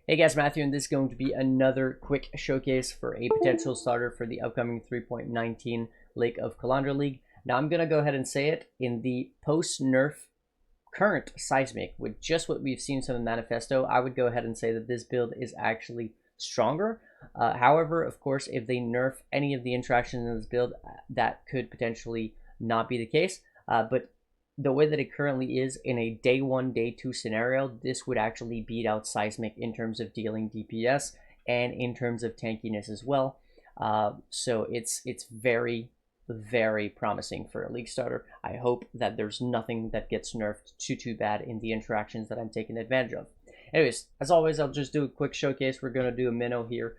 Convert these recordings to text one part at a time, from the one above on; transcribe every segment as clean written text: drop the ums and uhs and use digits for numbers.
Hey guys, Matthew, and this is going to be another quick showcase for a potential starter for the upcoming 3.19 Lake of Kalandra League. Now I'm going to go ahead and say it, in the post-nerf current Seismic, with just what we've seen from the manifesto, I would go ahead and say that this build is actually stronger. However, of course, if they nerf any of the interactions in this build, that could potentially not be the case. But the way that it currently is in a day 1, day 2 scenario, this would actually beat out Seismic in terms of dealing DPS and in terms of tankiness as well. So it's very, very promising for a league starter. I hope that there's nothing that gets nerfed too bad in the interactions that I'm taking advantage of. Anyways, as always, I'll just do a quick showcase. We're gonna do a minnow here,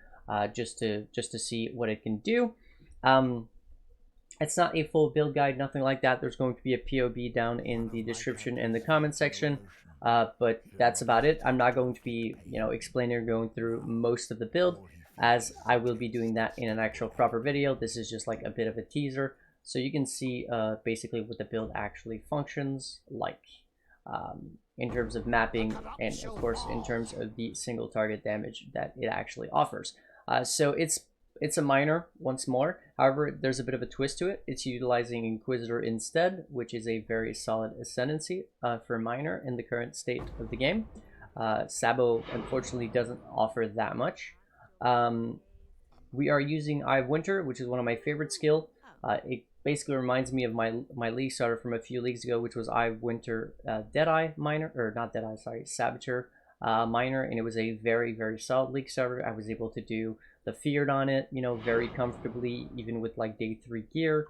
just to see what it can do. It's not a full build guide, nothing like that. There's going to be a POB down in the description and the comment section, but that's about it. I'm not going to be, explaining or going through most of the build, as I will be doing that in an actual proper video. This is just like a bit of a teaser, so you can see basically what the build actually functions like, in terms of mapping and of course in terms of the single target damage that it actually offers. So it's a minor once more. However, there's a bit of a twist to it. It's utilizing Inquisitor instead, which is a very solid ascendancy for minor in the current state of the game. Sabo unfortunately doesn't offer that much. We are using Eye of Winter, which is one of my favorite skill. It basically reminds me of my league starter from a few leagues ago, which was Eye of Winter Deadeye minor, or not Deadeye, sorry, Saboteur minor, and it was a very, very solid league starter. I was able to do the Feared on it, very comfortably, even with like day 3 gear.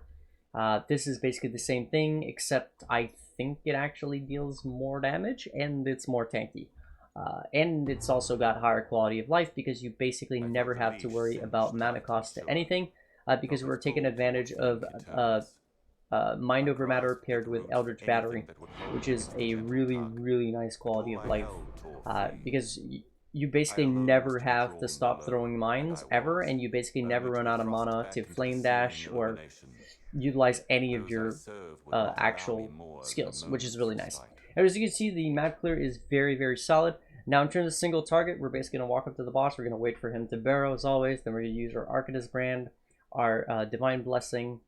This is basically the same thing, except I think it actually deals more damage and it's more tanky. And it's also got higher quality of life because you basically never have to worry about mana cost to anything, because we're taking advantage of Mind Over Matter paired with Eldritch Battery, which is a really, really nice quality of life, because you basically never have to stop throwing mines ever, and you basically never run out of mana to flame dash or utilize any of your actual skills, which is really nice. And as you can see, the map clear is very, very solid. Now in terms of single target, we're basically going to walk up to the boss. We're going to wait for him to burrow as always. Then we're going to use our Arcanist brand, our Divine Blessing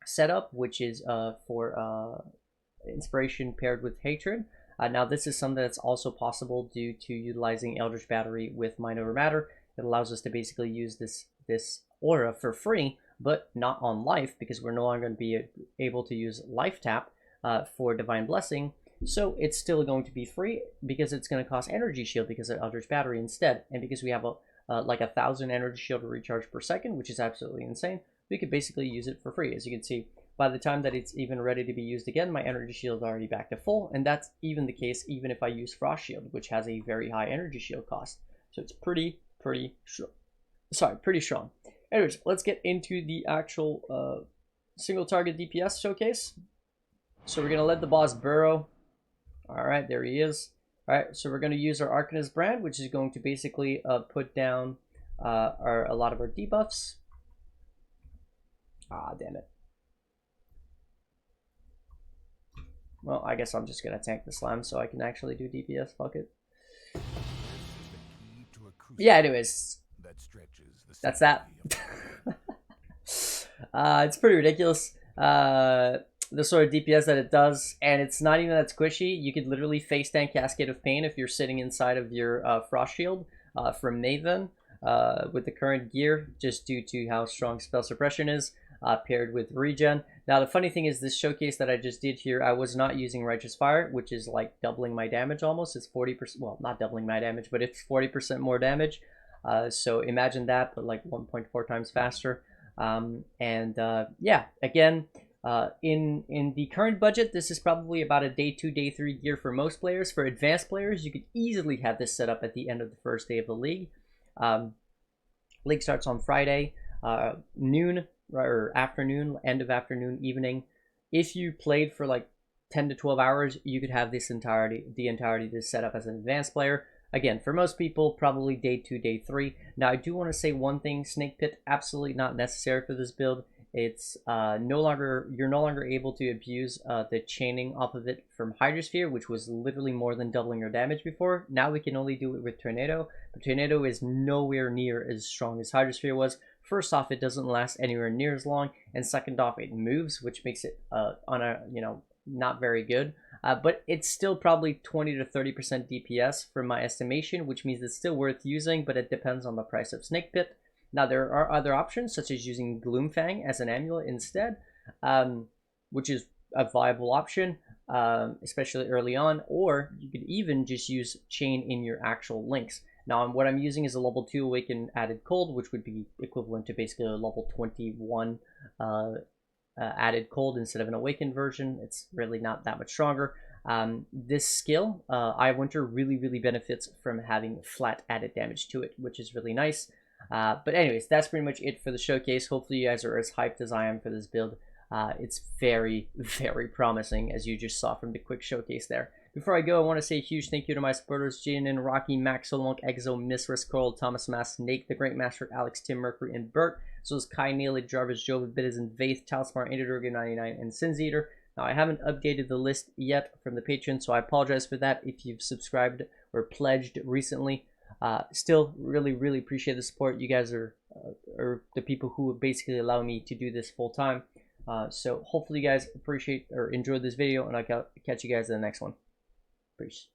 setup, which is for inspiration paired with hatred. Now this is something that's also possible due to utilizing Eldritch Battery with Mind Over Matter. It allows us to basically use this aura for free, but not on life, because we're no longer going to be able to use life tap for Divine Blessing. So it's still going to be free because it's going to cost energy shield because of Eldritch Battery instead, and because we have like 1,000 energy shield to recharge per second, which is absolutely insane. We could basically use it for free. As you can see, by the time that it's even ready to be used again, my energy shield is already back to full, and that's even the case even if I use Frost Shield, which has a very high energy shield cost. So it's pretty strong. Anyways, let's get into the actual single target DPS showcase. So we're gonna let the boss burrow. All right, there he is. All right, so we're gonna use our Arcanist brand, which is going to basically put down a lot of our debuffs. Ah, damn it. Well, I guess I'm just gonna tank the slime so I can actually do DPS. Fuck it. Yeah, anyways, that's that. It's pretty ridiculous, the sort of DPS that it does, and it's not even that squishy. You could literally face tank Cascade of Pain if you're sitting inside of your Frost Shield from Maven with the current gear, just due to how strong spell suppression is. Paired with regen. Now the funny thing is, this showcase that I just did here, I was not using Righteous Fire, which is like doubling my damage almost. It's 40%, well, not doubling my damage, but it's 40% more damage. So imagine that, but like 1.4 times faster. Yeah, again, in the current budget, this is probably about a day 2, day 3 gear for most players. For advanced players, you could easily have this set up at the end of the first day of the league. League starts on Friday, noon, or afternoon, end of afternoon, evening. If you played for like 10 to 12 hours, you could have the entirety of this set up as an advanced player. Again, for most people, probably day 2, day 3. Now, I do want to say one thing: Snakepit, absolutely not necessary for this build. It's you're no longer able to abuse the chaining off of it from Hydrosphere, which was literally more than doubling your damage before. Now we can only do it with Tornado, but Tornado is nowhere near as strong as Hydrosphere was. First off, it doesn't last anywhere near as long, and second off, it moves, which makes it on a not very good. But it's still probably 20 to 30% DPS from my estimation, which means it's still worth using, but it depends on the price of Snakepit. Now, there are other options, such as using Gloomfang as an amulet instead, which is a viable option, especially early on, or you could even just use Chain in your actual links. Now, what I'm using is a level 2 Awaken added Cold, which would be equivalent to basically a level 21 added Cold instead of an Awakened version. It's really not that much stronger. This skill, Eye of Winter, really benefits from having flat added damage to it, which is really nice. But anyways, that's pretty much it for the showcase. Hopefully you guys are as hyped as I am for this build. It's very promising, as you just saw from the quick showcase there. Before I go, I want to say a huge thank you to my supporters: Jaden, Rocky, Max, Solonk, Exo, Misris, Coral, Thomas Mass, Snake, The Great Master, Alex, Tim, Mercury, and Bert, as well as Kai, Nailed, Jarvis, Jova, Bitizen, Vaith, Talsmar, Androgo99, and Sins Eater. Now, I haven't updated the list yet from the Patreon, so I apologize for that if you've subscribed or pledged recently. Still really appreciate the support. You guys are the people who basically allow me to do this full time. So hopefully you guys appreciate or enjoyed this video, and I'll catch you guys in the next one. Peace.